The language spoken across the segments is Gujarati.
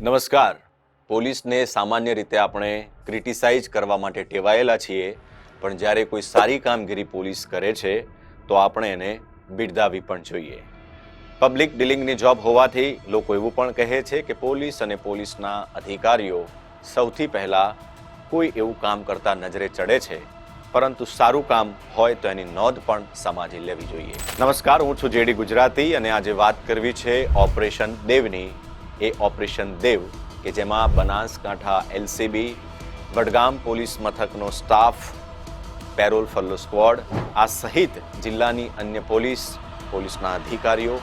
નમસ્કાર. પોલીસને સામાન્ય રીતે આપણે ક્રિટિસાઇઝ કરવા માટે ટેવાયેલા છીએ, પણ જ્યારે કોઈ સારી કામગીરી પોલીસ કરે છે તો આપણે એને બિરદાવવી પણ જોઈએ. પબ્લિક ડીલિંગની જોબ હોવાથી લોકો એવું પણ કહે છે કે પોલીસ અને પોલીસના અધિકારીઓ સૌથી પહેલાં કોઈ એવું કામ કરતા નજરે ચડે છે, પરંતુ સારું કામ હોય તો એની નોંધ પણ સમાજે લેવી જોઈએ. નમસ્કાર, હું છું જેડી ગુજરાતી અને આજે વાત કરવી છે ઓપરેશન દેવની. એ ઓપરેશન દેવ કે જેમાં બનાસકાંઠા એલસીબી, વડગામ પોલીસ મથકનો સ્ટાફ, પેરોલ ફોલો સ્ક્વોડ આ સહિત જિલ્લાની અન્ય પોલીસના અધિકારીઓ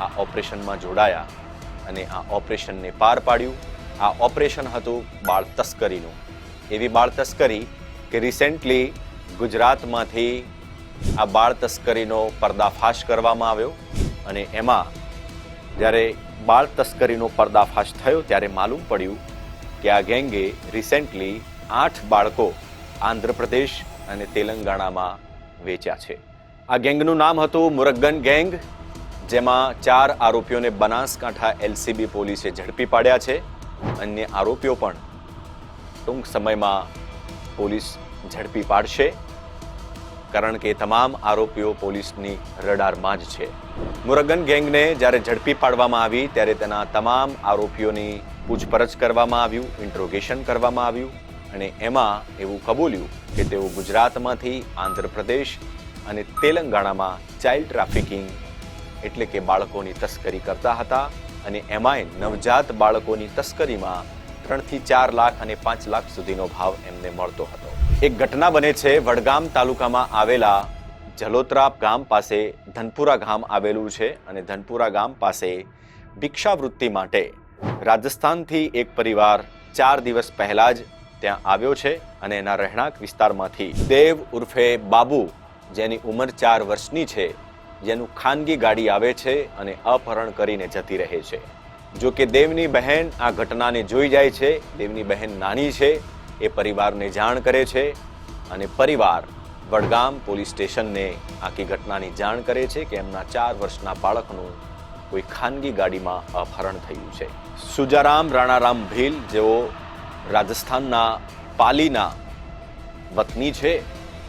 આ ઓપરેશનમાં જોડાયા અને આ ઓપરેશનને પાર પાડ્યું. આ ઓપરેશન હતું બાળ તસ્કરીનું. એવી બાળ તસ્કરી કે રિસેન્ટલી ગુજરાતમાંથી આ બાળ તસ્કરીનો પર્દાફાશ કરવામાં આવ્યો અને એમાં જ્યારે બાળ તસ્કરીનો પર્દાફાશ થયો ત્યારે માલુમ પડ્યું કે આ ગેંગે રિસેન્ટલી 8 બાળકો આંધ્રપ્રદેશ અને તેલંગાણામાં વેચ્યા છે. આ ગેંગનું નામ હતું મુરગ્ગન ગેંગ, જેમાં 4 આરોપીઓને બનાસકાંઠા એલસીબી પોલીસે ઝડપી પાડ્યા છે. અન્ય આરોપીઓ પણ ટૂંક સમયમાં પોલીસ ઝડપી પાડશે, કારણ કે તમામ આરોપીઓ પોલીસની રડારમાં જ છે. મુરગ્ગન ગેંગને જ્યારે ઝડપી પાડવામાં આવી ત્યારે તેના તમામ આરોપીઓની પૂછપરછ કરવામાં આવ્યું, ઇન્ટ્રોગેશન કરવામાં આવ્યું અને એમાં એવું કબૂલ્યું કે તેઓ ગુજરાતમાંથી આંધ્રપ્રદેશ અને તેલંગાણામાં ચાઇલ્ડ ટ્રાફિકિંગ એટલે કે બાળકોની તસ્કરી કરતા હતા અને એમાંય નવજાત બાળકોની તસ્કરીમાં 3 થી 4 લાખ અને 5 લાખ સુધીનો ભાવ એમને મળતો હતો. એક ઘટના બને છે વડગામ તાલુકામાં આવેલા જલોત્રા ગામ પાસે ધનપુરા ગામ આવેલું છે અને ધનપુરા ગામ પાસે ભિક્ષાવૃત્તિ માટે રાજસ્થાનથી એક પરિવાર 4 દિવસ પહેલા જ ત્યાં આવ્યો છે અને એના રહેણાંક વિસ્તારમાંથી દેવ ઉર્ફે બાબુ, જેની ઉંમર 4 વર્ષની છે, જેનું ખાનગી ગાડી આવે છે અને અપહરણ કરીને જતી રહે છે. જો કે દેવની બહેન આ ઘટનાને જોઈ જાય છે. દેવની બહેન નાની છે, એ પરિવારને જાણ કરે છે અને પરિવાર વડગામ પોલીસ સ્ટેશનને આખી ઘટનાની જાણ કરે છે કે એમના 4 વર્ષના બાળકનું કોઈ ખાનગી ગાડીમાં અપહરણ થયું છે. સુજારામ રાણારામ ભીલ, જેઓ રાજસ્થાનના પાલીના વતની છે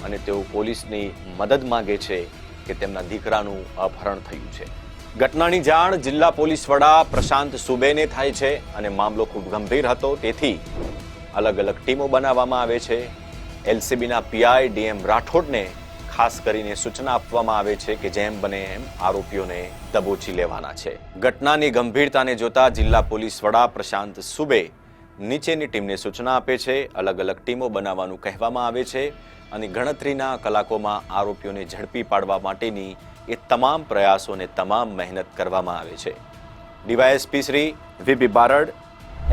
અને તેઓ પોલીસની મદદ માંગે છે કે તેમના દીકરાનું અપહરણ થયું છે. ઘટનાની જાણ જિલ્લા પોલીસ વડા પ્રશાંત સુબેને થાય છે અને મામલો ખૂબ ગંભીર હતો, તેથી અલગ અલગ ટીમો બનાવવામાં આવે છે. એલસીબીના પીઆઈ ડીએમ રાઠોડને ખાસ કરીને સૂચના આપવામાં આવે છે કે જેમ બને એમ આરોપીઓને દબોચી લેવાના છે. ઘટનાની ગંભીરતાને જોતા જિલ્લા પોલીસ વડા પ્રશાંત સુબે નીચેની ટીમને સૂચના આપે છે. અલગ અલગ ટીમો બનાવવાનું કહેવામાં આવે છે અને ગણતરીના કલાકોમાં આરોપીઓને ઝડપી પાડવા માટેની એ તમામ પ્રયાસો અને તમામ મહેનત કરવામાં આવે છે. DYSP Shri VB Barad,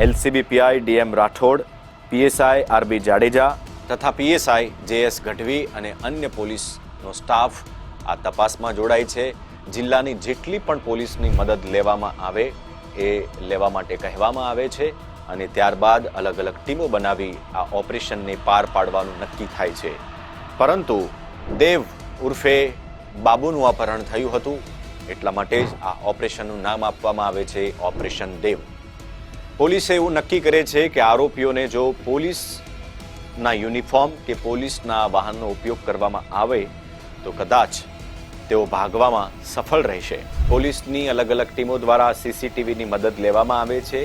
LCB PI DM Rathod, PSI RB Jadeja તથા પીએસઆઈ જેએસ ગઢવી અને અન્ય પોલીસનો સ્ટાફ આ તપાસમાં જોડાય છે. જિલ્લાની જેટલી પણ પોલીસની મદદ લેવામાં આવે એ લેવા માટે કહેવામાં આવે છે અને ત્યારબાદ અલગ અલગ ટીમો બનાવી આ ઓપરેશનને પાર પાડવાનું નક્કી થાય છે. પરંતુ દેવ ઉર્ફે બાબુનું અપહરણ થયું હતું, એટલા માટે જ આ ઓપરેશનનું નામ આપવામાં આવે છે ઓપરેશન દેવ. પોલીસે એવું નક્કી કરે છે કે આરોપીઓને જો પોલીસના યુનિફોર્મ કે પોલીસના વાહનનો ઉપયોગ કરવામાં આવે તો કદાચ તેઓ ભાગવામાં સફળ રહેશે. પોલીસની અલગ અલગ ટીમો દ્વારા સીસીટીવીની મદદ લેવામાં આવે છે.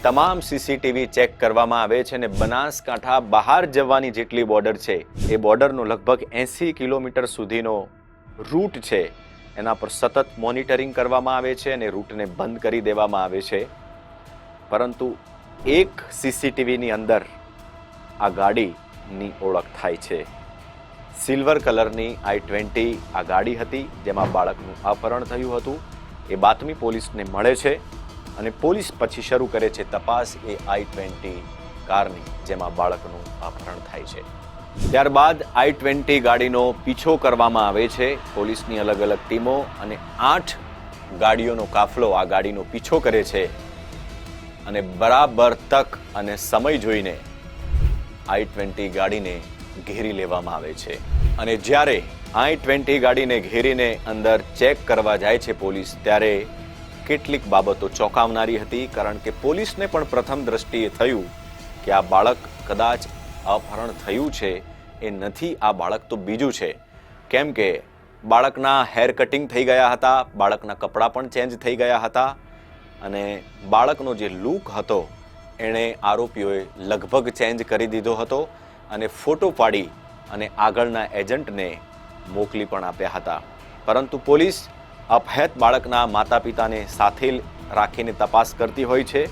તમામ સીસીટીવી ચેક કરવામાં આવે છે અને બનાસકાંઠા બહાર જવાની જેટલી બોર્ડર છે એ બોર્ડરનો લગભગ 80 કિલોમીટર સુધીનો રૂટ છે, એના પર સતત મોનિટરિંગ કરવામાં આવે છે અને રૂટને બંધ કરી દેવામાં આવે છે. પરંતુ એક સીસીટીવીની અંદર આ ગાડીની ઓળખ થાય છે. સિલ્વર કલરની i20 આ ગાડી હતી, જેમાં બાળકનું અપહરણ થયું હતું. એ બાતમી પોલીસને મળે છે અને પોલીસ પછી શરૂ કરે છે તપાસ એ i20 કારની, જેમાં બાળકનું અપહરણ થાય છે. ત્યારબાદ i20 ગાડીનો પીછો કરવામાં આવે છે. પોલીસની અલગ અલગ ટીમો અને 8 ગાડીઓનો કાફલો આ ગાડીનો પીછો કરે છે અને બરાબર તક અને સમય જોઈને i20 ગાડીને ઘેરી લેવામાં આવે છે. અને જ્યારે i20 ગાડીને ઘેરીને અંદર ચેક કરવા જાય છે પોલીસ, ત્યારે કેટલીક બાબતો ચોંકાવનારી હતી, કારણ કે પોલીસને પણ પ્રથમ દ્રષ્ટિએ થયું કે આ બાળક કદાચ અપહરણ થયું છે એ નથી, આ બાળક તો બીજું છે. કેમ કે બાળકના હેર કટિંગ થઈ ગયા હતા, બાળકના કપડાં પણ ચેન્જ થઈ ગયા હતા અને બાળકનો જે લુક હતો એણે આરોપીઓએ લગભગ ચેન્જ કરી દીધો હતો અને ફોટો પાડી અને આગળના એજન્ટને મોકલી પણ આપ્યા હતા. પરંતુ પોલીસ અપહૃત બાળકના માતા પિતાને સાથે રાખીને તપાસ કરતી હોય છે.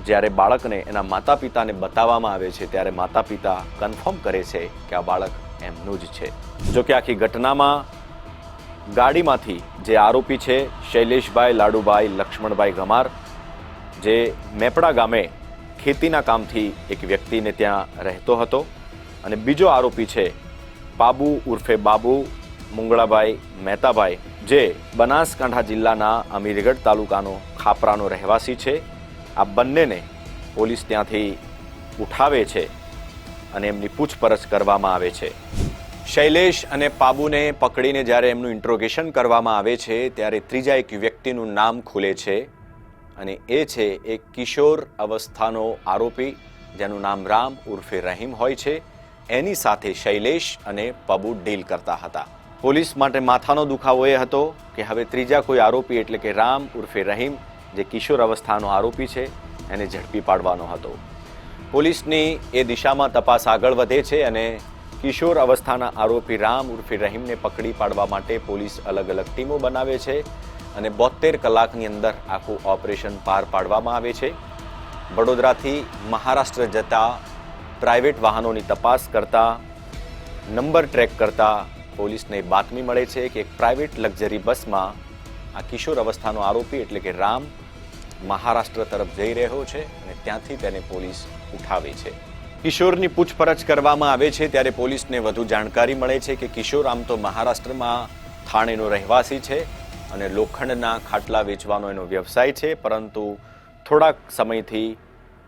જ્યારે બાળકને એના માતા પિતાને બતાવવામાં આવે છે ત્યારે માતા પિતા કન્ફર્મ કરે છે કે આ બાળક એમનું જ છે. જો કે આખી ઘટનામાં ગાડીમાંથી જે આરોપી છે શૈલેષભાઈ લાડુભાઈ લક્ષ્મણભાઈ ગમાર, જે મેપડા ગામે ખેતીના કામથી એક વ્યક્તિને ત્યાં રહેતો હતો, અને બીજો આરોપી છે પાબુ ઉર્ફે બાબુ મુંગળાભાઈ મહેતાભાઈ, જે બનાસકાંઠા જિલ્લાના અમીરગઢ તાલુકાનો ખાપરાનો રહેવાસી છે. આ બંનેને પોલીસ ત્યાંથી ઉઠાવે છે અને એમની પૂછપરછ કરવામાં આવે છે. શૈલેષ અને પાબુને પકડીને જ્યારે એમનું ઇન્ટ્રોગેશન કરવામાં આવે છે ત્યારે ત્રીજા એક વ્યક્તિનું નામ ખુલે છે અને એ છે એક કિશોર અવસ્થાનો આરોપી જેનું નામ રામ ઉર્ફે રહીમ હોય છે. એની સાથે શૈલેષ અને પબુ ડીલ કરતા હતા. પોલીસ માટે માથાનો દુખાવો એ હતો કે હવે ત્રીજા કોઈ આરોપી એટલે કે રામ ઉર્ફે રહીમ, જે કિશોર અવસ્થાનો આરોપી છે, એને ઝડપી પાડવાનો હતો. પોલીસની એ દિશામાં તપાસ આગળ વધે છે અને કિશોર અવસ્થાના આરોપી રામ ઉર્ફે રહીમને પકડી પાડવા માટે પોલીસ અલગ અલગ ટીમો બનાવે છે અને 72 કલાકની અંદર આખું ઓપરેશન પાર પાડવામાં આવે છે. વડોદરાથી મહારાષ્ટ્ર જતા પ્રાઇવેટ વાહનોની તપાસ કરતા, નંબર ટ્રેક કરતા પોલીસને બાતમી મળે છે કે એક પ્રાઇવેટ લક્ઝરી બસમાં આ કિશોર અવસ્થાનો આરોપી એટલે કે રામ મહારાષ્ટ્ર તરફ જઈ રહ્યો છે અને ત્યાંથી તેને પોલીસ ઉઠાવે છે. કિશોરની પૂછપરછ કરવામાં આવે છે ત્યારે પોલીસને વધુ જાણકારી મળે છે કે કિશોર આમ તો મહારાષ્ટ્રમાં થાણેનો રહેવાસી છે અને લોખંડના ખાટલા વેચવાનો એનો વ્યવસાય છે, પરંતુ થોડાક સમયથી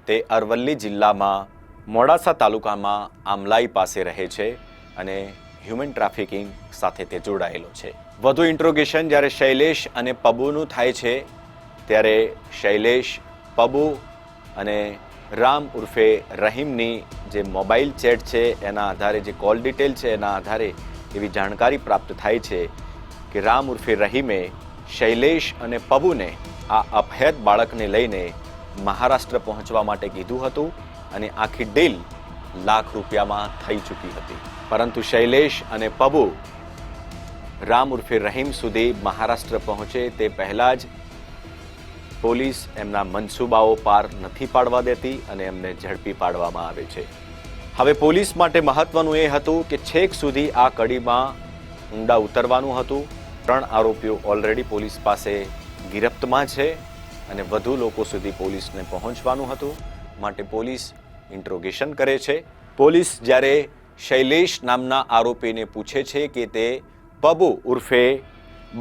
તે અરવલ્લી જિલ્લામાં મોડાસા તાલુકામાં આમલાઈ પાસે રહે છે અને હ્યુમન ટ્રાફિકિંગ સાથે તે જોડાયેલો છે. વધુ ઇન્ટ્રોગેશન જ્યારે શૈલેષ અને પબુનું થાય છે ત્યારે શૈલેષ, પબુ અને રામ ઉર્ફે રહીમની જે મોબાઈલ ચેટ છે એના આધારે, જે કોલ ડિટેલ છે એના આધારે એવી જાણકારી પ્રાપ્ત થાય છે કે રામ ઉર્ફે રહીમે શૈલેષ અને પબુને આ અપહૃત બાળકને લઈને મહારાષ્ટ્ર પહોંચવા માટે કીધું હતું અને આખી ડીલ લાખ રૂપિયામાં થઈ ચૂકી હતી. પરંતુ શૈલેષ અને પબુ રામ ઉર્ફે રહીમ સુધી મહારાષ્ટ્ર પહોંચે તે પહેલાં જ પોલીસ એમના મનસૂબાઓ પાર નથી પાડવા દેતી અને એમને ઝડપી પાડવામાં આવે છે. હવે પોલીસ માટે મહત્વનું એ હતું કે છેક સુધી આ કડીમાં ઊંડા ઉતરવાનું હતું. 3 આરોપીઓ ઓલરેડી પોલીસ પાસે ગિરફ્તમાં છે અને વધુ લોકો સુધી પોલીસને પહોંચવાનું હતું, માટે પોલીસ ઇન્ટ્રોગેશન કરે છે. પોલીસ જ્યારે શૈલેષ નામના આરોપીને પૂછે છે કે તે પબુ ઉર્ફે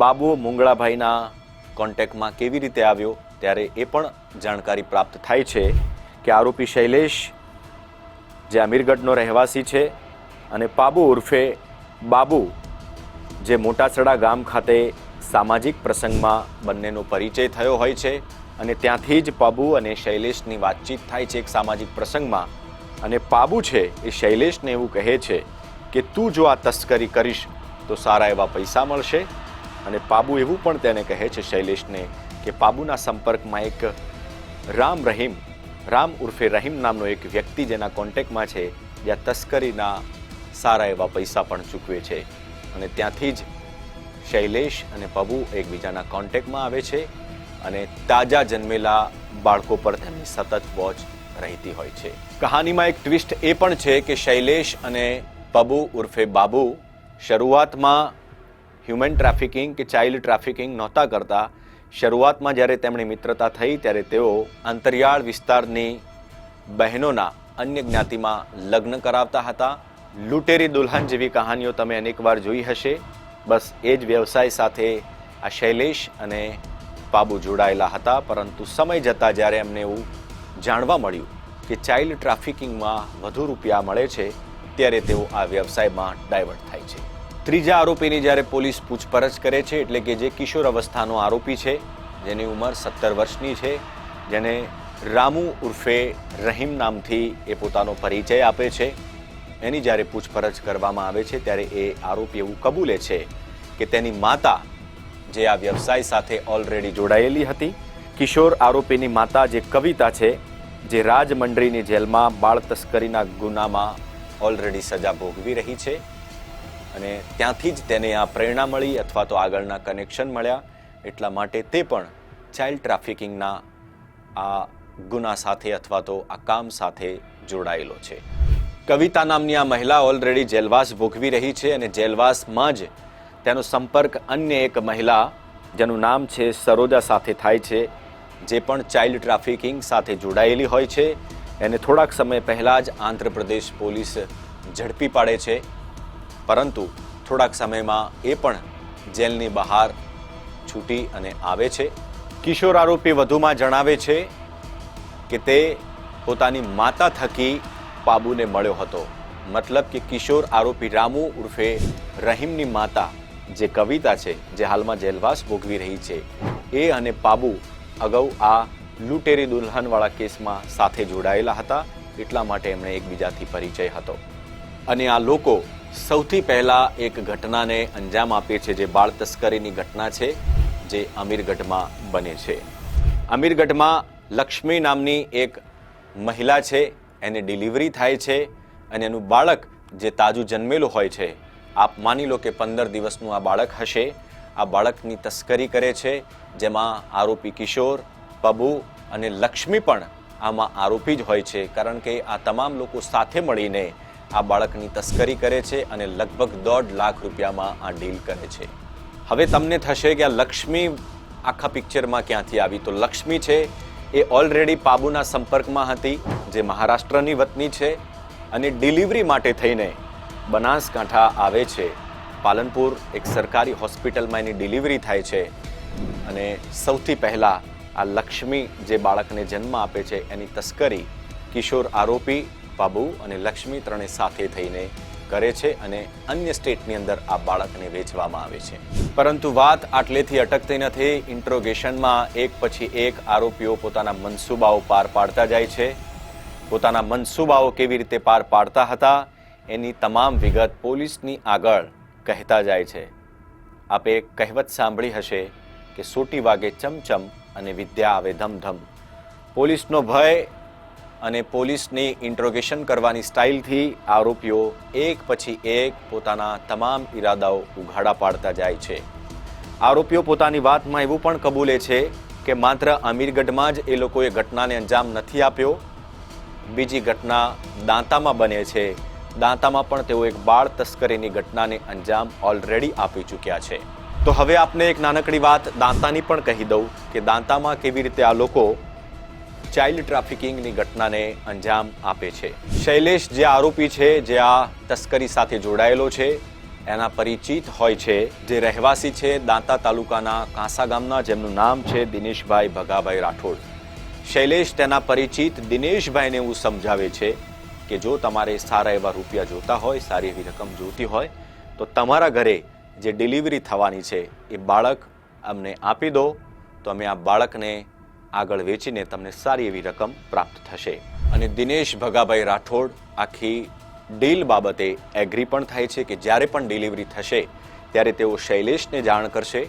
બાબુ મુંગળાભાઈના કોન્ટેક્ટમાં કેવી રીતે આવ્યો, ત્યારે એ પણ જાણકારી પ્રાપ્ત થાય છે કે આરોપી શૈલેષ જે અમીરગઢનો રહેવાસી છે અને પાબુ ઉર્ફે બાબુ જે મોટાસડા ગામ ખાતે સામાજિક પ્રસંગમાં બંનેનો પરિચય થયો હોય છે અને ત્યાંથી જ પાબુ અને શૈલેષની વાતચીત થાય છે એક સામાજિક પ્રસંગમાં. અને પાબુ છે એ શૈલેષને એવું કહે છે કે તું જો આ તસ્કરી કરીશ તો સારા એવા પૈસા મળશે. અને પાબુ એવું પણ તેને કહે છે શૈલેષને કે પાબુના સંપર્કમાં એક રામ ઉર્ફે રહીમ નામનો એક વ્યક્તિ જેના કોન્ટેક્ટમાં છે, જ્યાં તસ્કરીના સારા એવા પૈસા પણ ચૂકવે છે. અને ત્યાંથી જ શૈલેષ અને પબુ એકબીજાના કોન્ટેક્ટમાં આવે છે અને તાજા જન્મેલા બાળકો પર તેમની સતત વોચ રહેતી હોય છે. કહાનીમાં એક ટ્વિસ્ટ એ પણ છે કે શૈલેષ અને પબુ ઉર્ફે બાબુ શરૂઆતમાં હ્યુમન ટ્રાફિકિંગ કે ચાઇલ્ડ ટ્રાફિકિંગ નહોતા કરતા. શરૂઆતમાં જ્યારે તેમની મિત્રતા થઈ ત્યારે તેઓ અંતરિયાળ વિસ્તારની બહેનોના અન્ય જ્ઞાતિમાં લગ્ન કરાવતા હતા. લૂંટેરી દુલ્હન જેવી કહાનીઓ તમે અનેકવાર જોઈ હશે. બસ એ જ વ્યવસાય સાથે આ શૈલેષ અને પાબુ જોડાયેલા હતા. પરંતુ સમય જતાં જ્યારે એમને એવું જાણવા મળ્યું કે ચાઇલ્ડ ટ્રાફિકિંગમાં વધુ રૂપિયા મળે છે, ત્યારે તેઓ આ વ્યવસાયમાં ડાયવર્ટ થાય છે. ત્રીજા આરોપીની જ્યારે પોલીસ પૂછપરછ કરે છે, એટલે કે જે કિશોર અવસ્થાનો આરોપી છે, જેની ઉંમર 17 વર્ષની છે, જેને રામુ ઉર્ફે રહીમ નામથી એ પોતાનો પરિચય આપે છે, એની જ્યારે પૂછપરછ કરવામાં આવે છે ત્યારે એ આરોપી એવું કબૂલે છે કે તેની માતા જે આ વ્યવસાય સાથે ઓલરેડી જોડાયેલી હતી. કિશોર આરોપીની માતા જે કવિતા છે, જે રાજમંડળીની જેલમાં બાળ તસ્કરીના ગુનામાં ઓલરેડી સજા ભોગવી રહી છે અને ત્યાંથી જ તેને આ પ્રેરણા મળી અથવા તો આગળના કનેક્શન મળ્યા, એટલા માટે તે પણ ચાઇલ્ડ ટ્રાફિકિંગના આ ગુના સાથે અથવા તો આ કામ સાથે જોડાયેલો છે. કવિતા નામની આ મહિલા ઓલરેડી જેલવાસ ભોગવી રહી છે અને જેલવાસમાં જ તેનો સંપર્ક અન્ય એક મહિલા જેનું નામ છે સરોજા સાથે થાય છે, જે પણ ચાઇલ્ડ ટ્રાફિકિંગ સાથે જોડાયેલી હોય છે. એને થોડાક સમય પહેલાં જ આંધ્રપ્રદેશ પોલીસ ઝડપી પાડે છે, પરંતુ થોડાક સમયમાં એ પણ જેલની બહાર છૂટી અને આવે છે. કિશોર આરોપી વધુમાં જણાવે છે કે તે પોતાની માતા થકી પાબુને મળ્યો હતો. મતલબ કે કિશોર આરોપી રામુ ઉર્ફે રહીમની માતા જે કવિતા છે, જે હાલમાં જેલવાસ ભોગવી રહી છે, એ અને પાબુ અગાઉ આ લૂંટેરી દુલ્હનવાળા કેસમાં સાથે જોડાયેલા હતા, એટલા માટે એમણે એકબીજાથી પરિચય હતો. અને આ લોકો સૌથી પહેલા એક ઘટનાને અંજામ આપે છે, જે બાળ તસ્કરીની ઘટના છે, જે અમીરગઢમાં બને છે. અમીરગઢમાં લક્ષ્મી નામની એક મહિલા છે, એને ડિલિવરી થાય છે અને એનું બાળક જે તાજું જન્મેલું હોય છે, આપ માની લો કે 15 દિવસનું આ બાળક હશે, આ બાળકની તસ્કરી કરે છે, જેમાં આરોપી કિશોર, પબુ અને લક્ષ્મી પણ આમાં આરોપી જ હોય છે, કારણ કે આ તમામ લોકો સાથે મળીને આ બાળકની તસ્કરી કરે છે અને લગભગ 1.5 લાખ રૂપિયામાં આ ડીલ કરે છે. હવે તમને થશે કે આ લક્ષ્મી આખા પિક્ચરમાં ક્યાંથી આવી? તો લક્ષ્મી છે એ ઓલરેડી પાબુના સંપર્કમાં હતી, જે મહારાષ્ટ્રની વતની છે અને ડિલિવરી માટે થઈને બનાસકાંઠા આવે છે. પાલનપુર એક સરકારી હોસ્પિટલમાં એની ડિલિવરી થાય છે અને સૌથી પહેલાં આ લક્ષ્મી જે બાળકને જન્મ આપે છે એની તસ્કરી કિશોર આરોપી, પાબુ અને લક્ષ્મી ત્રણે સાથે થઈને કરે છે અને અન્ય સ્ટેટની અંદર આ બાળકને વેચવામાં આવે છે. પરંતુ વાત આટલેથી અટકતી નથી. ઇન્ટ્રોગેશનમાં એક પછી એક આરોપીઓ પોતાના મનસૂબાઓ પાર પાડતા જાય છે. પોતાના મનસૂબાઓ કેવી રીતે પાર પાડતા હતા એની તમામ વિગત પોલીસની આગળ કહેતા જાય છે. આપે એક કહેવત સાંભળી હશે કે સોટી વાગે ચમચમ અને વિદ્યા આવે ધમધમ. પોલીસનો ભય અને પોલીસની ઇન્ટ્રોગેશન કરવાની સ્ટાઇલથી આરોપીઓ એક પછી એક પોતાના તમામ ઈરાદાઓ ઉઘાડા પાડતા જાય છે. આરોપીઓ પોતાની વાતમાં એવું પણ કબૂલે છે કે માત્ર અમીરગઢમાં જ એ લોકોએ ઘટનાને અંજામ નથી આપ્યો, બીજી ઘટના દાંતામાં બને છે. દાંતામાં પણ તેઓ એક બાળ તસ્કરીની ઘટનાને અંજામ ઓલરેડી આપી ચૂક્યા છે. તો હવે આપને એક નાનકડી વાત દાંતાની પણ કહી દઉં કે દાંતામાં કેવી રીતે આ લોકો ચાઇલ્ડ ટ્રાફિકિંગની ઘટનાને અંજામ આપે છે. શૈલેષ જે આરોપી છે, જે આ તસ્કરી સાથે જોડાયેલો છે, એના પરિચિત હોય છે, જે રહેવાસી છે દાંતા તાલુકાના કાંસા ગામના, જેમનું નામ છે દિનેશભાઈ ભગાભાઈ રાઠોડ. શૈલેષ તેના પરિચિત દિનેશભાઈને એવું સમજાવે છે કે જો તમારે સારા એવા રૂપિયા જોતા હોય, સારી એવી રકમ જોતી હોય, તો તમારા ઘરે જે ડિલિવરી થવાની છે એ બાળક અમને આપી દો, તો અમે આ બાળકને આગળ વેચીને તમને સારી એવી રકમ પ્રાપ્ત થશે. અને દિનેશ ભગાભાઈ રાઠોડ આખી ડીલ બાબતે એગ્રી પણ થાય છે કે જ્યારે પણ ડિલિવરી થશે ત્યારે તેઓ શૈલેષને જાણ કરશે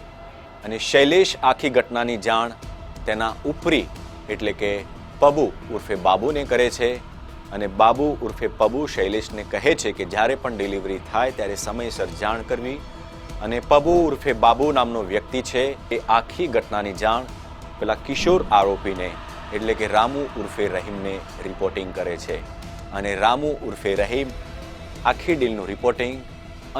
અને શૈલેષ આખી ઘટનાની જાણ તેના ઉપરી એટલે કે પબુ ઉર્ફે બાબુને કરે છે અને બાબુ ઉર્ફે પબુ શૈલેષને કહે છે કે જ્યારે પણ ડિલિવરી થાય ત્યારે સમયસર જાણ કરવી. અને પબુ ઉર્ફે બાબુ નામનો વ્યક્તિ છે એ આખી ઘટનાની જાણ પેલા કિશોર આરોપીને એટલે કે રામુ ઉર્ફે રહીમને રિપોર્ટિંગ કરે છે અને રામુ ઉર્ફે રહીમ આખી ડીલનું રિપોર્ટિંગ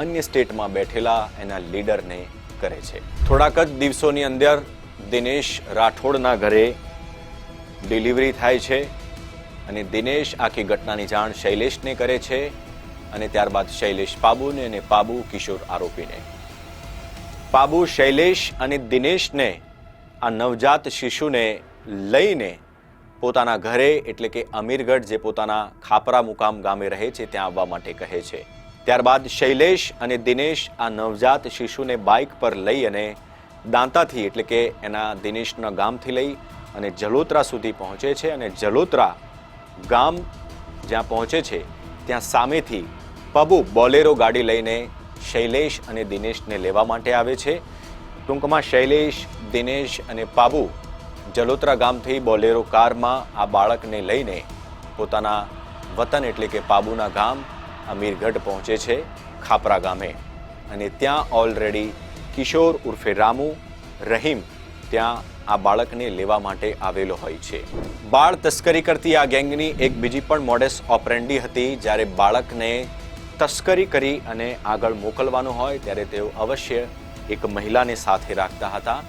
અન્ય સ્ટેટમાં બેઠેલા એના લીડરને કરે છે. થોડાક જ દિવસોની અંદર દિનેશ રાઠોડના ઘરે ડિલિવરી થાય છે અને દિનેશ આખી ઘટનાની જાણ શૈલેષને કરે છે અને ત્યારબાદ શૈલેષ પાબુને અને પાબુ કિશોર આરોપીને. પાબુ શૈલેષ અને દિનેશને આ નવજાત શિશુને લઈને પોતાના ઘરે એટલે કે અમીરગઢ જે પોતાના ખાપરા મુકામ ગામે રહે છે ત્યાં આવવા માટે કહે છે. ત્યારબાદ શૈલેષ અને દિનેશ આ નવજાત શિશુને બાઇક પર લઈ અને દાંતાથી એટલે કે એના દિનેશના ગામથી લઈ અને જલોત્રા સુધી પહોંચે છે અને જલોત્રા ગામ જ્યાં પહોંચે છે ત્યાં સામેથી પબુ બોલેરો ગાડી લઈને શૈલેષ અને દિનેશને લેવા માટે આવે છે. ટૂંકમાં શૈલેષ, દિનેશ અને પાબુ જલોત્રા ગામથી બોલેરો કારમાં આ બાળકને લઈને પોતાના વતન એટલે કે પાબુના ગામ અમીરગઢ પહોંચે છે, ખાપરા ગામે. અને ત્યાં ઓલરેડી કિશોર ઉર્ફે રામુ, રહીમ ત્યાં આ બાળકને લેવા માટે આવેલો હોય છે. બાળ તસ્કરી કરતી આ ગેંગની એક બીજી પણ મોડેસ ઓપરેન્ડી હતી. જ્યારે બાળકને તસ્કરી કરી અને આગળ મોકલવાનું હોય ત્યારે તેઓ અવશ્ય એક મહિલાને સાથે રાખતા હતા,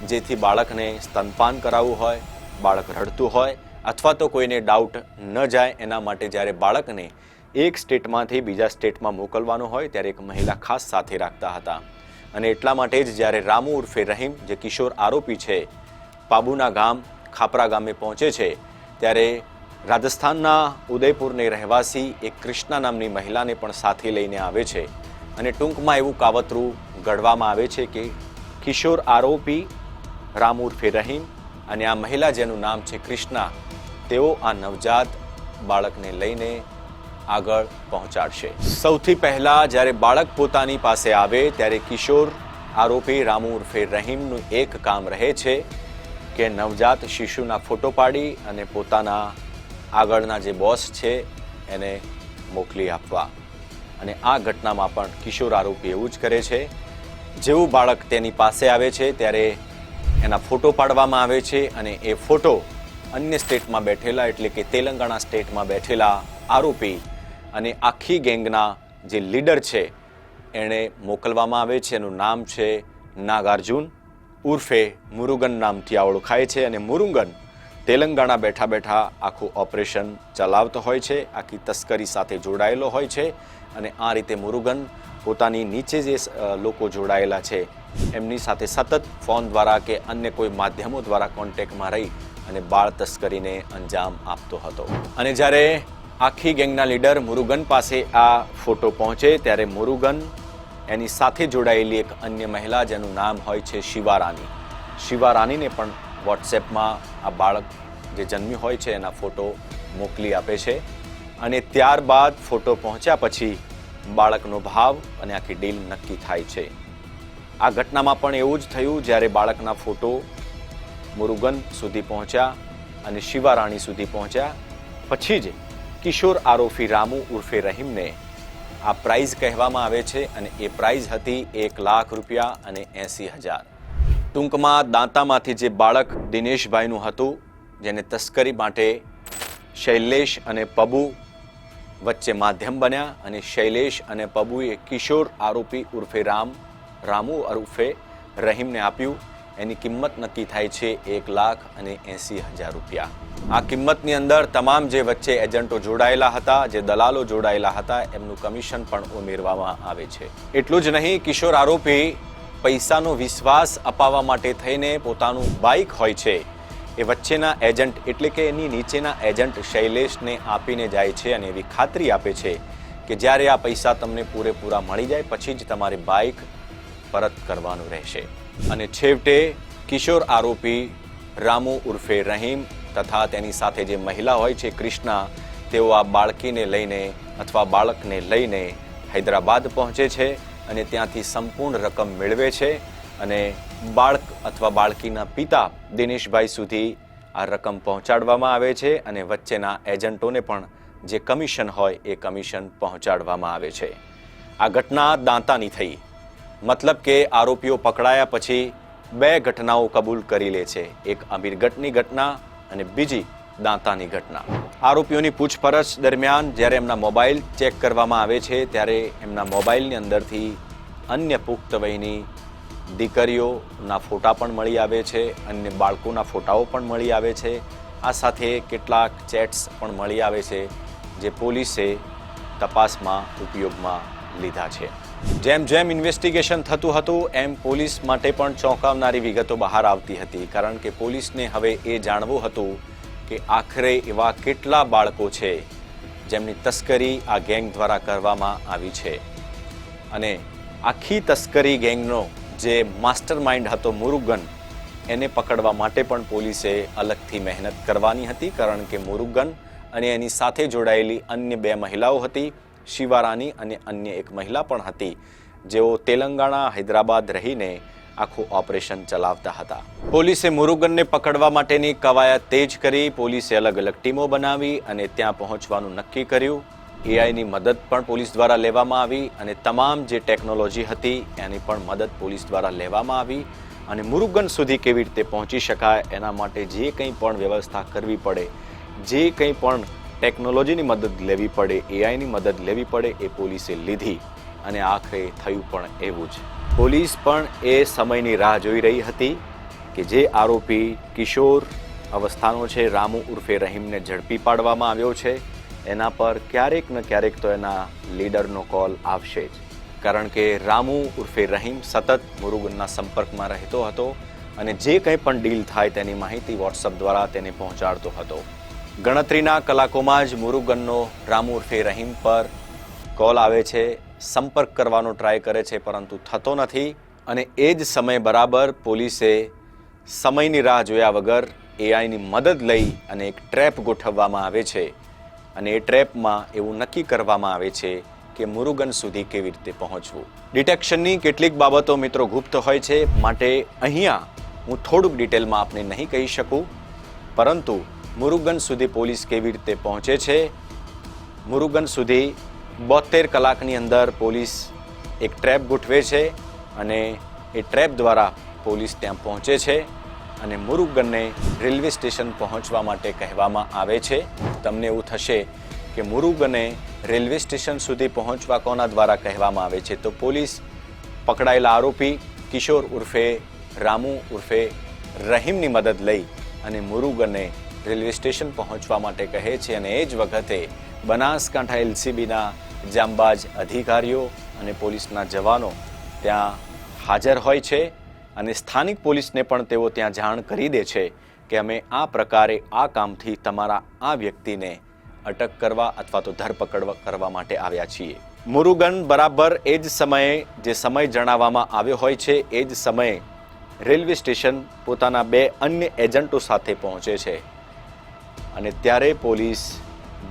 જેથી બાળકને સ્તનપાન કરાવવું હોય, બાળક રડતું હોય અથવા તો કોઈને ડાઉટ ન જાય એના માટે જ્યારે બાળકને એક સ્ટેટમાંથી બીજા સ્ટેટમાં મોકલવાનું હોય ત્યારે એક મહિલા ખાસ સાથે રાખતા હતા. અને એટલા માટે જ જ્યારે રામુ ઉર્ફે રહીમ જે કિશોર આરોપી છે પાબુના ગામ ખાપરા ગામે પહોંચે છે ત્યારે રાજસ્થાનના ઉદયપુરની રહેવાસી એક કૃષ્ણા નામની મહિલાને પણ સાથે લઈને આવે છે. અને ટૂંકમાં એવું કાવતરું ઘડવામાં આવે છે કે કિશોર આરોપી રામુ ઉર્ફે રહીમ અને આ મહિલા જેનું નામ છે કૃષ્ણા, તેઓ આ નવજાત બાળકને લઈને આગળ પહોંચાડશે. સૌથી પહેલા જ્યારે બાળક પોતાની પાસે આવે ત્યારે કિશોર આરોપી રામુ ઉર્ફે રહીમનું એક કામ રહે છે કે નવજાત શિશુના ફોટો પાડી અને પોતાના આગળના જે બોસ છે એને મોકલી આપવા. અને આ ઘટનામાં પણ કિશોર આરોપી એવું જ કરે છે. જેવું બાળક તેની પાસે આવે છે ત્યારે એના ફોટો પાડવામાં આવે છે અને એ ફોટો અન્ય સ્ટેટમાં બેઠેલા એટલે કે તેલંગાણા સ્ટેટમાં બેઠેલા આરોપી અને આખી ગેંગના જે લીડર છે એણે મોકલવામાં આવે છે. એનું નામ છે નાગાર્જુન ઉર્ફે મુરુગન નામથી ઓળખાય છે. અને મુરુગન તેલંગાણા બેઠા બેઠા આખું ઓપરેશન ચલાવતો હોય છે, આખી તસ્કરી સાથે જોડાયેલો હોય છે. અને આ રીતે મુરુગન પોતાની નીચે જે લોકો જોડાયેલા છે એમની સાથે સતત ફોન દ્વારા કે અન્ય કોઈ માધ્યમો દ્વારા કોન્ટેક્ટમાં રહી અને બાળ તસ્કરીને અંજામ આપતો હતો. અને જ્યારે આખી ગેંગના લીડર મુરુગન પાસે આ ફોટો પહોંચે ત્યારે મુરુગન એની સાથે જોડાયેલી એક અન્ય મહિલા જેનું નામ હોય છે શિવા રાની, શિવા રાનીને પણ વોટ્સએપમાં આ બાળક જે જન્મ્યું હોય છે એના ફોટો મોકલી આપે છે. અને ત્યારબાદ ફોટો પહોંચ્યા પછી બાળકનો ભાવ અને આખી ડીલ નક્કી થાય છે. આ ઘટનામાં પણ એવું જ થયું. જ્યારે બાળકના ફોટો મુરુગન સુધી પહોંચ્યા અને શિવા રાણી સુધી પહોંચ્યા પછી જ કિશોર આરોપી રામુ ઉર્ફે રહીમને આ પ્રાઇઝ કહેવામાં આવે છે અને એ પ્રાઇઝ હતી 1 લાખ રૂપિયા અને 80,000. ટૂંકમાં દાંતામાંથી જે બાળક દિનેશભાઈનું હતું જેને તસ્કરી માટે શૈલેષ અને પબુ વચ્ચે માધ્યમ બન્યા અને શૈલેષ અને પબુએ કિશોર આરોપી ઉર્ફે રામુ ઉર્ફે રહીમને આપ્યું. એની કિંમત નક્કી થાય છે 1,80,000 રૂપિયા. આ કિંમતની અંદર તમામ જે વચ્ચે એજન્ટો જોડાયેલા હતા, જે દલાલો જોડાયેલા હતા, એમનું કમિશન પણ ઉમેરવામાં આવે છે. એટલું જ નહીં, કિશોર આરોપી પૈસાનો વિશ્વાસ અપાવવા માટે થઈને પોતાનું બાઇક હોય છે એ વચ્ચેના એજન્ટ એટલે કે એની નીચેના એજન્ટ શૈલેષને આપીને જાય છે અને એવી ખાતરી આપે છે કે જ્યારે આ પૈસા તમને પૂરેપૂરા મળી જાય પછી જ તમારી બાઇક પરત કરવાનું રહેશે. અને છેવટે કિશોર આરોપી રામુ ઉર્ફે રહીમ તથા તેની સાથે જે મહિલા હોય છે કૃષ્ણા, તેઓ આ બાળકીને લઈને અથવા બાળકને લઈને હૈદરાબાદ પહોંચે છે અને ત્યાંથી સંપૂર્ણ રકમ મેળવે છે અને બાળક અથવા બાળકીના પિતા દિનેશભાઈ સુધી આ રકમ પહોંચાડવામાં આવે છે અને વચ્ચેના એજન્ટોને પણ જે કમિશન હોય એ કમિશન પહોંચાડવામાં આવે છે. આ ઘટના દાંતાની થઈ. મતલબ કે આરોપીઓ પકડાયા પછી 2 ઘટનાઓ કબૂલ કરી લે છે. એક અમીરગઢની ઘટના અને બીજી દાંતાની ઘટના. આરોપીઓની પૂછપરછ દરમિયાન જ્યારે એમના મોબાઈલ ચેક કરવામાં આવે છે ત્યારે એમના મોબાઈલની અંદરથી અન્ય પુખ્ત વયની દીકરીઓના ફોટા પણ મળી આવે છે, અન્ય બાળકોના ફોટાઓ પણ મળી આવે છે. આ સાથે કેટલાક ચેટ્સ પણ મળી આવે છે જે પોલીસે તપાસમાં ઉપયોગમાં લીધા છે. જેમ જેમ ઇન્વેસ્ટિગેશન થતું હતું એમ પોલીસ માટે પણ ચોંકાવનારી વિગતો બહાર આવતી હતી, કારણ કે પોલીસને હવે એ જાણવું હતું કે આખરે એવા કેટલા બાળકો છે જેમની તસ્કરી આ ગેંગ દ્વારા કરવામાં આવી છે. અને આખી તસ્કરી ગેંગનો જે માસ્ટર માઇન્ડ હતો મુરુગન, એને પકડવા માટે પણ પોલીસે અલગથી મહેનત કરવાની હતી, કારણ કે મુરુગન અને એની સાથે જોડાયેલી અન્ય 2 મહિલાઓ હતી, શિવારાની અને અન્ય એક મહિલા પણ હતી, જેઓ તેલંગાણા, હૈદરાબાદ રહીને આખું ઓપરેશન ચલાવતા હતા. પોલીસે મુરુગનને પકડવા માટેની કવાયત તેજ કરી. પોલીસે અલગ અલગ ટીમો બનાવી અને ત્યાં પહોંચવાનું નક્કી કર્યું. એઆઈની મદદ પણ પોલીસ દ્વારા લેવામાં આવી અને તમામ જે ટેકનોલોજી હતી એની પણ મદદ પોલીસ દ્વારા લેવામાં આવી અને મુરુગન સુધી કેવી રીતે પહોંચી શકાય એના માટે જે કંઈ પણ વ્યવસ્થા કરવી પડે, જે કંઈ પણ ટેકનોલોજીની મદદ લેવી પડે, એઆઈની મદદ લેવી પડે, એ પોલીસે લીધી અને આખરે થયું પણ એવું જ. પોલીસ પણ એ સમયની રાહ જોઈ રહી હતી કે જે આરોપી કિશોર અવસ્થાનો છે, રામુ ઉર્ફે રહીમને ઝડપી પાડવામાં આવ્યો છે, એના પર ક્યારેક ને ક્યારેક તો એના લીડરનો કોલ આવશે જ, કારણ કે રામુ ઉર્ફે રહીમ સતત મુરુગનના સંપર્કમાં રહેતો હતો અને જે કંઈ પણ ડીલ થાય તેની માહિતી વોટ્સઅપ દ્વારા તેને પહોંચાડતો હતો. ગણતરીના કલાકોમાં જ મુરુગનનો રામુ ઉર્ફે રહીમ પર કોલ આવે છે, સંપર્ક કરવાનો ટ્રાય કરે છે, પરંતુ થતો નથી. અને એ જ સમય બરાબર પોલીસે સમયની રાહ જોયા વગર એઆઈની મદદ લઈ અને એક ટ્રેપ ગોઠવવામાં આવે છે અને એ ટ્રેપમાં એવું નક્કી કરવામાં આવે છે કે મુરુગન સુધી કેવી રીતે પહોંચવું. ડિટેક્શનની કેટલીક બાબતો મિત્રો ગુપ્ત હોય છે, માટે અહીંયા હું થોડુંક ડિટેલમાં આપને નહીં કહી શકું, પરંતુ મુરુગન સુધી પોલીસ કેવી રીતે પહોંચે છે, મુરુગન સુધી 72 કલાકની અંદર પોલીસ એક ટ્રેપ ગોઠવે છે અને એ ટ્રેપ દ્વારા પોલીસ ત્યાં પહોંચે છે અને મુરુગનને રેલવે સ્ટેશન પહોંચવા માટે કહેવામાં આવે છે. તમને એવું થશે કે મુરુગને રેલવે સ્ટેશન સુધી પહોંચવા કોના દ્વારા કહેવામાં આવે છે, તો પોલીસ પકડાયેલા આરોપી કિશોર ઉર્ફે રામુ ઉર્ફે રહીમની મદદ લઈ અને મુરુગને રેલવે સ્ટેશન પહોંચવા માટે કહે છે અને એ જ વખતે બનાસકાંઠા એલસીબીના જાંબાજ અધિકારીઓ અને પોલીસના જવાનો ત્યાં હાજર હોય છે અને સ્થાનિક પોલીસને પણ તેઓ ત્યાં જાણ કરી દે છે કે અમે આ પ્રકારે આ કામથી તમારા આ વ્યક્તિને અટક કરવા અથવા તો ધરપકડ કરવા માટે આવ્યા છીએ. મુરુગન બરાબર એ જ સમયે જે સમય જણાવવામાં આવ્યો હોય છે એ જ સમયે રેલવે સ્ટેશન પોતાના 2 અન્ય એજન્ટો સાથે પહોંચે છે અને ત્યારે પોલીસ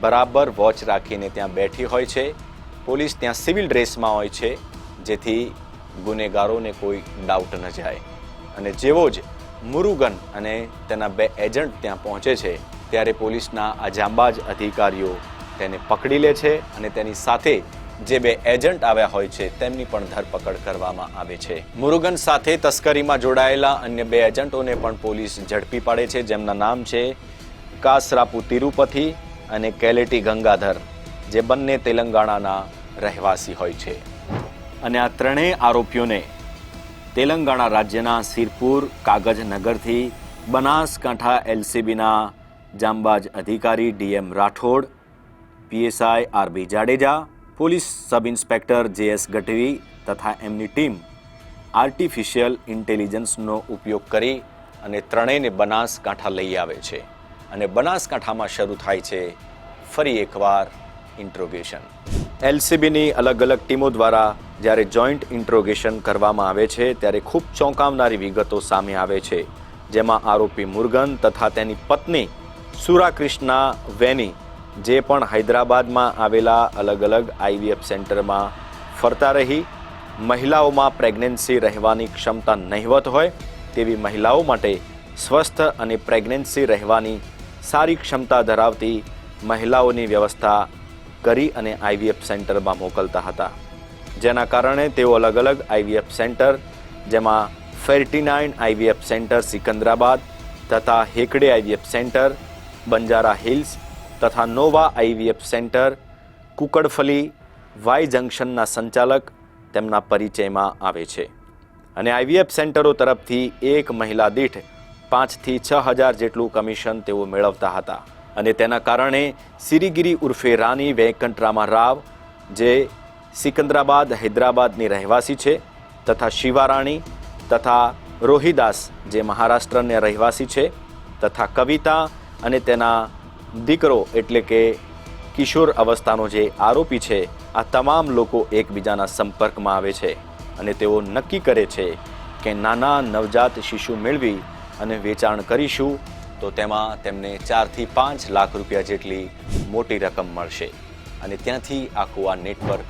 બરાબર વોચ રાખીને ત્યાં બેઠી હોય છે. પોલીસ ત્યાં સિવિલ ડ્રેસમાં હોય છે, જેથી ગુનેગારોને કોઈ ડાઉટ ન જાય. અને જેવો જ મુરુગન અને તેના 2 એજન્ટ ત્યાં પહોંચે છે ત્યારે પોલીસના આ જાંબાજ અધિકારીઓ તેને પકડી લે છે અને તેની સાથે જે 2 એજન્ટ આવ્યા હોય છે તેમની પણ ધરપકડ કરવામાં આવે છે. મુરુગન સાથે તસ્કરીમાં જોડાયેલા અન્ય 2 એજન્ટોને પણ પોલીસ ઝડપી પાડે છે, જેમના નામ છે કાસરાપુ તિરુપતિ અને કેલેટી ગંગાધર, જે બંને તેલંગાણાના રહેવાસી હોય છે. અને આ ત્રણેય આરોપીઓને તેલંગાણા રાજ્યના સિરપુર કાગજનગરથી બનાસકાંઠા એલસીબીના જાંબાજ અધિકારી DM Rathod, PSI RB Jadeja, police sub inspector JS Gadhvi તથા એમની ટીમ આર્ટિફિશિયલ ઇન્ટેલિજન્સનો ઉપયોગ કરી અને ત્રણેયને બનાસકાંઠા લઈ આવે છે અને બનાસકાંઠામાં શરૂ થાય છે ફરી એકવાર ઇન્ટ્રોગેશન. એલસીબીની અલગ અલગ ટીમો દ્વારા જ્યારે જોઈન્ટ ઇન્ટ્રોગેશન કરવામાં આવે છે ત્યારે ખૂબ ચોંકાવનારી વિગતો સામે આવે છે, જેમાં આરોપી મુરુગન તથા તેની પત્ની સુરાકૃષ્ણા વેની, જે પણ હૈદરાબાદમાં આવેલા અલગ અલગ આઈવીએફ સેન્ટરમાં ફરતા રહી મહિલાઓમાં પ્રેગ્નન્સી રહેવાની ક્ષમતા નહિવત હોય તેવી મહિલાઓ માટે સ્વસ્થ અને પ્રેગ્નન્સી રહેવાની સારી ક્ષમતા ધરાવતી મહિલાઓની વ્યવસ્થા કરી અને આઈવીએફ સેન્ટરમાં મોકલતા હતા, જેના કારણે તેઓ અલગ અલગ આઈવીએફ સેન્ટર, જેમાં ફેર્ટિનાઇન આઈવીએફ સેન્ટર સિકંદરાબાદ તથા હેકડે આઈવીએફ સેન્ટર બંજારા હિલ્સ તથા નોવા આઈવીએફ સેન્ટર કુકડફલી વાય જંકશનના સંચાલક તેમના પરિચયમાં આવે છે અને આઈવીએફ સેન્ટરો તરફથી એક મહિલા દીઠ 5 થી 6 હજાર જેટલું કમિશન તેઓ મેળવતા હતા. અને તેના કારણે સિરીગીરી ઉર્ફે રાની વેંકટરામા રાવ, જે સિકંદરાબાદ હૈદરાબાદની રહેવાસી છે, તથા શિવારાણી તથા રોહિદાસ, જે મહારાષ્ટ્રના રહેવાસી છે, તથા કવિતા અને તેના દીકરો એટલે કે કિશોર અવસ્થાનો જે આરોપી છે, આ તમામ લોકો એકબીજાના સંપર્કમાં આવે છે અને તેઓ નક્કી કરે છે કે નાના નવજાત શિશુ મેળવી અને વેચાણ કરીશું તો તેમાં તેમને 4 થી 5 લાખ રૂપિયા જેટલી મોટી રકમ મળશે અને ત્યાંથી આખું આ નેટવર્ક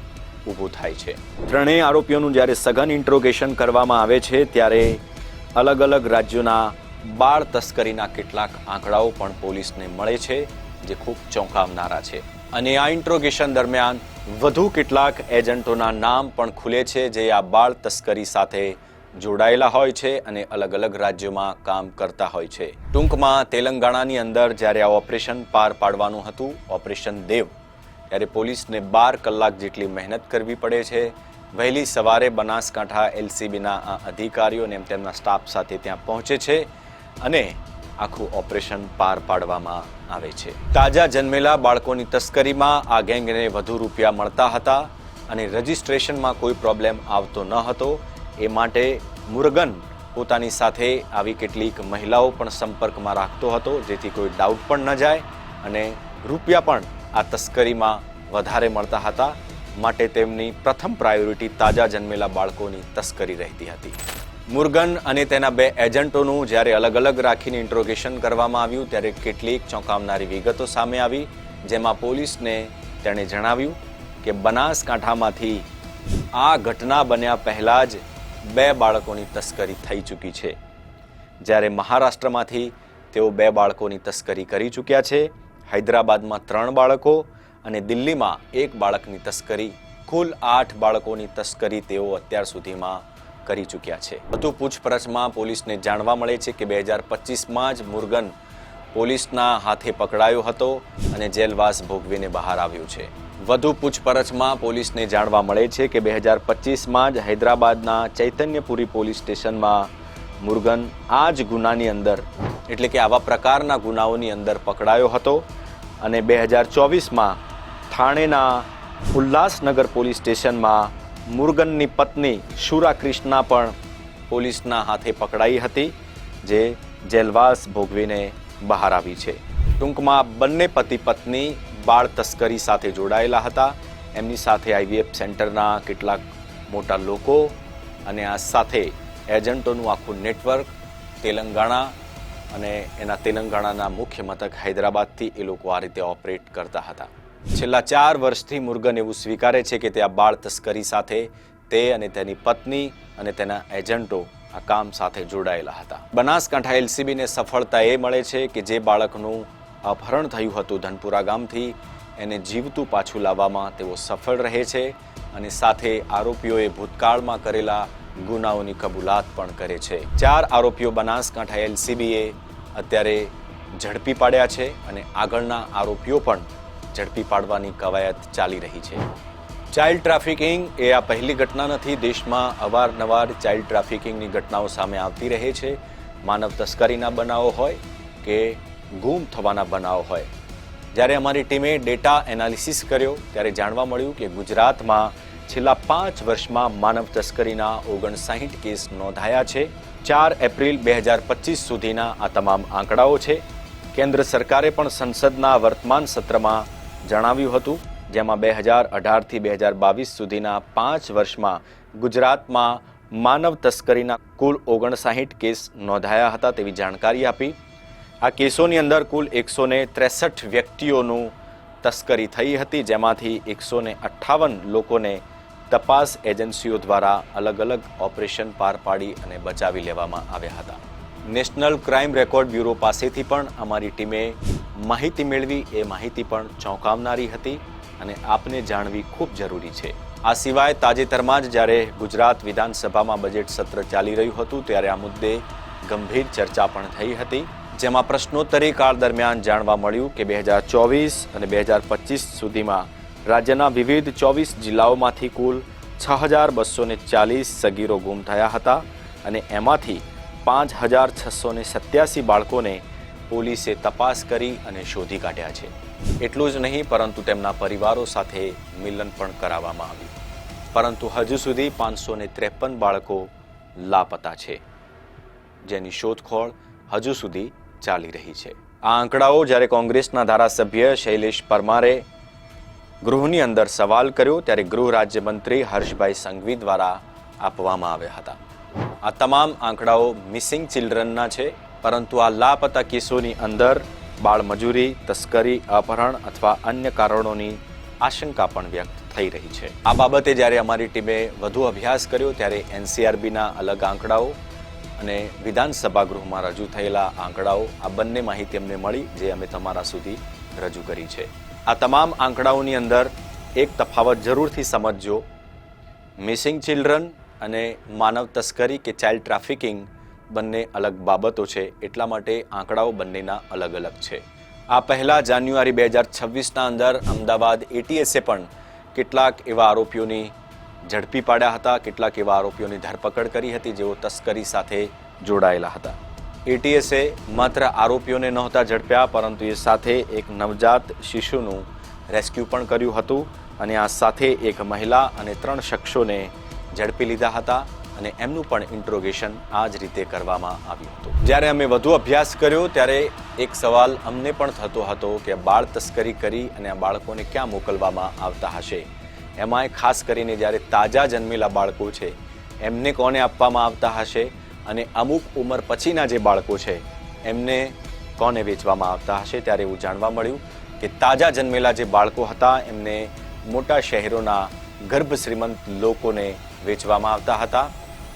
ઊભું થાય છે. ત્રણેય આરોપીઓનું જ્યારે સઘન ઇન્ટ્રોગેશન કરવામાં આવે છે ત્યારે અલગ અલગ રાજ્યોના બાળ તસ્કરીના કેટલાક આંકડાઓ પણ પોલીસને મળે છે, જે ખૂબ ચોંકાવનારા છે. અને આ ઇન્ટ્રોગેશન દરમિયાન વધુ કેટલાક એજન્ટોના નામ પણ ખુલે છે જે આ બાળ તસ્કરી સાથે જોડાયેલા હોય છે અને અલગ અલગ રાજ્યોમાં કામ કરતા હોય છે. ટૂંકમાં તેલંગાણાની અંદર જ્યારે આ ઓપરેશન પાર પાડવાનું હતું, ઓપરેશન દેવ, ત્યારે પોલીસને 12 કલાક જેટલી મહેનત કરવી પડે છે. વહેલી સવારે બનાસકાંઠા એલસીબીના આ અધિકારીઓ અને તેમના સ્ટાફ સાથે ત્યાં પહોંચે છે અને આખું ઓપરેશન પાર પાડવામાં આવે છે. તાજા જન્મેલા બાળકોની તસ્કરીમાં આ ગેંગને વધુ રૂપિયા મળતા હતા અને રજિસ્ટ્રેશનમાં કોઈ પ્રોબ્લેમ આવતો ન હતો. એ માટે મુરગન પોતાની સાથે આવી કેટલીક મહિલાઓ પણ સંપર્કમાં રાખતો હતો, જેથી કોઈ ડાઉટ પણ ન જાય અને રૂપિયા પણ આ તસ્કરીમાં વધારે મળતા હતા. માટે તેમની પ્રથમ પ્રાયોરિટી તાજા જન્મેલા બાળકોની તસ્કરી રહેતી હતી. મુરગન અને તેના 2 એજન્ટોનું જ્યારે અલગ અલગ રાખીને ઇન્ટ્રોગેશન કરવામાં આવ્યું ત્યારે કેટલીક ચોંકાવનારી વિગતો સામે આવી, જેમાં પોલીસને તેણે જણાવ્યું કે બનાસકાંઠામાંથી આ ઘટના બન્યા પહેલાં જ 2 બાળકોની તસ્કરી થઈ ચૂકી છે, જ્યારે મહારાષ્ટ્રમાંથી તેઓ 2 બાળકોની તસ્કરી કરી ચૂક્યા છે, હૈદરાબાદમાં 3 બાળકો અને દિલ્હીમાં 1 બાળકની તસ્કરી, કુલ 8 બાળકોની તસ્કરી તેઓ અત્યાર સુધીમાં કરી ચૂક્યા છે. વધુ પૂછપરછમાં પોલીસને જાણવા મળે છે કે 2025માં જ મુરગન પોલીસના હાથે પકડાયો હતો અને જેલવાસ ભોગવીને બહાર આવ્યો છે. વધુ પૂછપરછમાં પોલીસને જાણવા મળે છે કે 2025માં જ હૈદરાબાદના ચૈતન્યપુરી પોલીસ સ્ટેશનમાં મુરગન આ જ ગુનાની અંદર, એટલે કે આવા પ્રકારના ગુનાઓની અંદર પકડાયો હતો અને 2024માં થાણેના ઉલ્લાસનગર પોલીસ સ્ટેશનમાં મુરગનની પત્ની શુરા ક્રિષ્ના પણ પોલીસના હાથે પકડાઈ હતી, જે જેલવાસ ભોગવીને બહાર આવી છે. ટૂંકમાં બંને પતિ પત્ની બાળ તસ્કરી સાથે જોડાયેલા હતા. એમની સાથે આઈવીએફ સેન્ટરના કેટલાક મોટા લોકો અને આ સાથે એજન્ટોનું આખું નેટવર્ક તેલંગાણા અને એના તેલંગાણાના મુખ્ય મથક હૈદરાબાદથી એ લોકો આ રીતે ઓપરેટ કરતા હતા. છેલ્લા 4 વર્ષથી મુરગન એવું સ્વીકારે છે કે તે આ બાળ તસ્કરી સાથે તે અને તેની પત્ની અને તેના એજન્ટો આ કામ સાથે જોડાયેલા હતા. બનાસકાંઠા એલસીબીને સફળતા એ મળે છે કે જે બાળકનું અપહરણ થયું હતું ધનપુરા ગામથી, એને જીવતું પાછું લાવવામાં તેઓ સફળ રહે છે અને સાથે આરોપીઓએ ભૂતકાળમાં કરેલા ગુનાઓની કબૂલાત પણ કરે છે. 4 આરોપીઓ બનાસકાંઠા એલસીબીએ અત્યારે ઝડપી પાડ્યા છે અને આગળના આરોપીઓ પણ ઝડપી પાડવાની કવાયત ચાલી રહી છે. ચાઇલ્ડ ટ્રાફિકિંગ એ આ પહેલી ઘટના નથી. દેશમાં અવારનવાર ચાઇલ્ડ ટ્રાફિકિંગની ઘટનાઓ સામે આવતી રહે છે. માનવ તસ્કરીના બનાવો હોય કે ગુમ થવાના બનાવો હોય. જ્યારે અમારી ટીમે ડેટા એનાલિસિસ કર્યો ત્યારે જાણવા મળ્યું કે ગુજરાતમાં છેલ્લા 5 વર્ષમાં માનવ તસ્કરીના 59 કેસ નોંધાયા છે. 4 એપ્રિલ 2025 સુધીના આ તમામ આંકડાઓ છે. કેન્દ્ર સરકારે પણ સંસદના વર્તમાન સત્રમાં જણાવ્યું હતું, જેમાં 2018થી 2022 સુધીના 5 વર્ષમાં ગુજરાતમાં માનવ તસ્કરીના કુલ 59 કેસ નોંધાયા હતા તેવી જાણકારી આપી. આ કેસોની અંદર કુલ 163 વ્યક્તિઓનું તસ્કરી થઈ હતી, જેમાંથી 158 લોકોને તપાસ એજન્સીઓ દ્વારા અલગ અલગ ઓપરેશન પાર પાડી અને બચાવી લેવામાં આવ્યા હતા. નેશનલ ક્રાઇમ રેકોર્ડ બ્યુરો પાસેથી પણ અમારી ટીમે માહિતી મેળવી. એ માહિતી પણ ચોંકાવનારી હતી અને આપને જાણવી ખૂબ જરૂરી છે. આ સિવાય તાજેતરમાં જ જ્યારે ગુજરાત વિધાનસભામાં બજેટ સત્ર ચાલી રહ્યું હતું ત્યારે આ મુદ્દે ગંભીર ચર્ચા પણ થઈ હતી, જેમાં પ્રશ્નોત્તરી કાળ દરમિયાન જાણવા મળ્યું કે 2024 અને 2025 સુધીમાં રાજ્યના વિવિધ 24 જિલ્લાઓમાંથી કુલ 6240 સગીરો ગુમ થયા હતા અને એમાંથી 5687 બાળકોને પોલીસે તપાસ કરી અને શોધી કાઢ્યા છે. એટલું જ નહીં પરંતુ તેમના પરિવારો સાથે મિલન પણ કરાવવામાં આવ્યું, પરંતુ હજુ સુધી 553 બાળકો લાપતા છે, જેની શોધખોળ હજુ સુધી ચાલી રહી છે. આ આંકડાઓ જ્યારે કોંગ્રેસના ધારાસભ્ય શૈલેષ પરમારે ગૃહની અંદર સવાલ કર્યો ત્યારે ગૃહ રાજ્યમંત્રી હર્ષભાઈ સંઘવી દ્વારા આપવામાં આવ્યા હતા. આ તમામ આંકડાઓ મિસિંગ ચિલ્ડ્રનના છે, પરંતુ આ લાપતા કેસોની અંદર બાળમજૂરી, તસ્કરી, અપહરણ અથવા અન્ય કારણોની આશંકા પણ વ્યક્ત થઈ રહી છે. આ બાબતે જ્યારે અમારી ટીમે વધુ અભ્યાસ કર્યો ત્યારે NCRBના અલગ આંકડાઓ અને વિધાનસભા ગૃહમાં રજૂ થયેલા આંકડાઓ, આ બંને માહિતી અમને મળી, જે અમે તમારા સુધી રજૂ કરી છે. આ તમામ આંકડાઓની અંદર એક તફાવત જરૂરથી સમજજો. મિસિંગ ચિલ્ડ્રન અને માનવ તસ્કરી કે ચાઇલ્ડ ટ્રાફિકિંગ બંને અલગ બાબતો છે, એટલા માટે આંકડાઓ બંનેના અલગ અલગ છે. આ પહેલા જાન્યુઆરી 2026ના અંદર અમદાવાદ ATSએ પણ કેટલાક એવા આરોપીઓની ઝડપી પાડ્યા હતા, કેટલાક એવા આરોપીઓની ધરપકડ કરી હતી જેઓ તસ્કરી સાથે જોડાયેલા હતા. ATSએ માત્ર આરોપીઓને નહોતા ઝડપ્યા, પરંતુ એ સાથે એક નવજાત શિશુનું રેસ્ક્યુ પણ કર્યું હતું અને આ સાથે એક મહિલા અને 3 શખ્સોને ઝડપી લીધા હતા અને એમનું પણ ઇન્ટ્રોગેશન આ જ રીતે કરવામાં આવ્યું હતું. જ્યારે અમે વધુ અભ્યાસ કર્યો ત્યારે એક સવાલ અમને પણ થતો હતો કે બાળ તસ્કરી કરી અને આ બાળકોને ક્યાં મોકલવામાં આવતા હશે. એમાંય ખાસ કરીને જ્યારે તાજા જન્મેલા બાળકો છે એમને કોને આપવામાં આવતા હશે અને અમુક ઉંમર પછીના જે બાળકો છે એમને કોને વેચવામાં આવતા હશે. ત્યારે એવું જાણવા મળ્યું કે તાજા જન્મેલા જે બાળકો હતા એમને મોટા શહેરોના ગર્ભ શ્રીમંત લોકોને વેચવામાં આવતા હતા,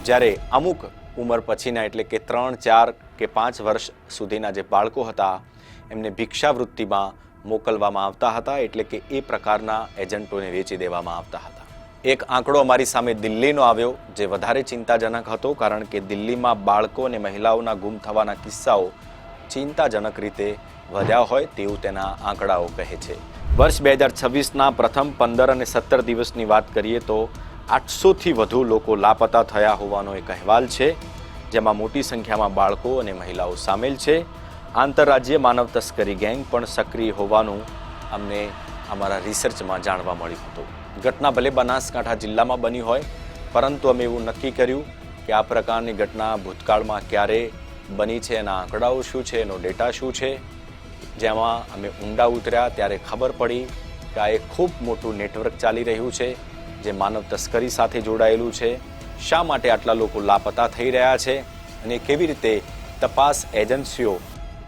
જ્યારે અમુક ઉંમર પછીના એટલે કે 3, 4 કે 5 વર્ષ સુધીના જે બાળકો હતા એમને ભિક્ષાવૃત્તિમાં મોકલવામાં આવતા હતા, એટલે કે એ પ્રકારના એજન્ટોને વેચી દેવામાં આવતા હતા. એક આંકડો અમારી સામે દિલ્હીનો આવ્યો જે વધારે ચિંતાજનક હતો, કારણ કે દિલ્હીમાં બાળકો અને મહિલાઓના ગુમ થવાના કિસ્સાઓ ચિંતાજનક રીતે વધ્યા હોય તેવું તેના આંકડાઓ કહે છે. વર્ષ 2026ના પ્રથમ 15 અને 17 દિવસની વાત કરીએ તો 800થી વધુ લોકો લાપતા થયા હોવાનો એક અહેવાલ છે, જેમાં મોટી સંખ્યામાં બાળકો અને મહિલાઓ સામેલ છે. આંતરરાજ્ય માનવ તસ્કરી ગેંગ પણ સક્રિય હોવાનું અમને અમારા રિસર્ચમાં જાણવા મળ્યું હતું. ઘટના ભલે બનાસકાંઠા જિલ્લામાં બની હોય, પરંતુ અમે એવું નક્કી કર્યું કે આ પ્રકારની ઘટના ભૂતકાળમાં ક્યારે બની છે, એના આંકડાઓ શું છે, એનો ડેટા શું છે. જેમાં અમે ઊંડા ઉતર્યા ત્યારે ખબર પડી કે આ એક ખૂબ મોટું નેટવર્ક ચાલી રહ્યું છે જે માનવ તસ્કરી સાથે જોડાયેલું છે. શા માટે આટલા લોકો લાપતા થઈ રહ્યા છે અને કેવી રીતે તપાસ એજન્સીઓ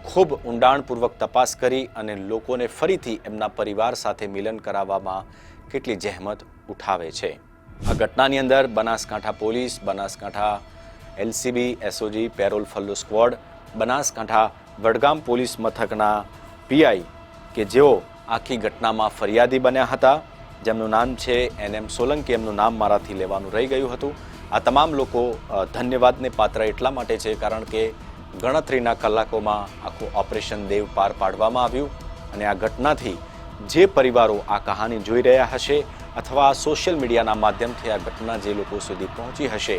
ખૂબ ઊંડાણપૂર્વક તપાસ કરી અને લોકોને ફરીથી એમના પરિવાર સાથે મિલન કરાવવામાં કેટલી જહેમત ઉઠાવે છે. આ ઘટનાની અંદર Banaskantha police, Banaskantha LCB, SOG, parole furlough squad, Banaskantha Vadgam police મથકના PI કે જેઓ આખી ઘટનામાં ફરિયાદી બન્યા હતા, જેમનું નામ છે NM સોલંકી, એમનું નામ મારાથી લેવાનું રહી ગયું હતું. આ તમામ લોકો ધન્યવાદને પાત્ર એટલા માટે છે કારણ કે ગણતરીના કલાકોમાં આખું ઓપરેશન દેવ પાર પાડવામાં આવ્યું અને આ ઘટનાથી જે પરિવારો આ કહાની જોઈ રહ્યા હશે અથવા સોશિયલ મીડિયાના માધ્યમથી આ ઘટના જે લોકો સુધી પહોંચી હશે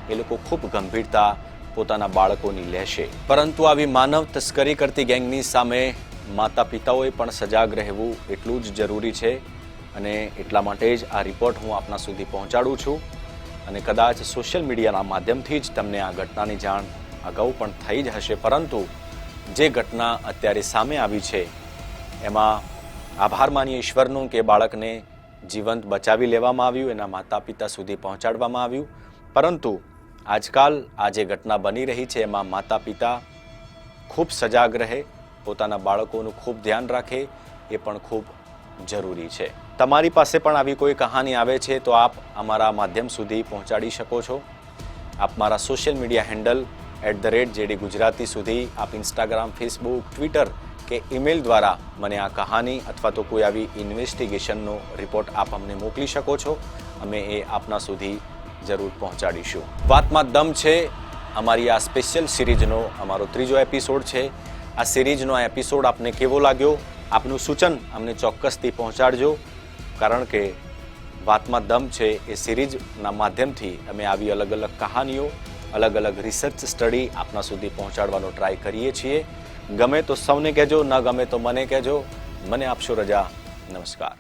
એ લોકો ખૂબ ગંભીરતા પોતાના બાળકોની લેશે. પરંતુ આવી માનવ તસ્કરી કરતી ગેંગની સામે માતા પિતાઓએ પણ સજાગ રહેવું એટલું જ જરૂરી છે અને એટલા માટે જ આ રિપોર્ટ હું આપના સુધી પહોંચાડું છું અને કદાચ સોશિયલ મીડિયાના માધ્યમથી જ તમને આ ઘટનાની જાણ અગાઉ પણ થઈ જ હશે, પરંતુ જે ઘટના અત્યારે સામે આવી છે એમાં આભાર માનીએ ઈશ્વરનું કે બાળકને જીવંત બચાવી લેવામાં આવ્યું, એના માતા પિતા સુધી પહોંચાડવામાં આવ્યું. પરંતુ આજકાલ આ જે ઘટના બની રહી છે એમાં માતા પિતા ખૂબ સજાગ રહે, પોતાના બાળકોનું ખૂબ ધ્યાન રાખે, એ પણ ખૂબ જરૂરી છે. તમારી પાસે પણ આવી કોઈ કહાની આવે છે તો આપ અમારા માધ્યમ સુધી પહોંચાડી શકો છો. આપ મારા social media handle @JD Gujarati સુધી આપ ઇન્સ્ટાગ્રામ, ફેસબુક, ટ્વિટર કે ઈમેલ દ્વારા મને આ કહાની અથવા તો કોઈ આવી ઇન્વેસ્ટિગેશનનો રિપોર્ટ આપ અમને મોકલી શકો છો. અમે એ આપના સુધી જરૂર પહોંચાડીશું. વાતમાં દમ છે અમારી આ સ્પેશિયલ સિરીઝનો અમારો 3જો એપિસોડ છે. આ સિરીઝનો આ એપિસોડ આપને કેવો લાગ્યો, આપનું સૂચન અમને ચોક્કસથી પહોંચાડજો, કારણ કે વાતમાં દમ છે એ સિરીઝના માધ્યમથી અમે આવી અલગ અલગ કહાનીઓ, અલગ અલગ રિસર્ચ સ્ટડી આપના સુધી પહોંચાડવાનો ટ્રાય કરીએ છીએ. ગમે તો સૌને કહેજો, ન ગમે તો મને કહેજો. મને આપશો રજા. નમસ્કાર.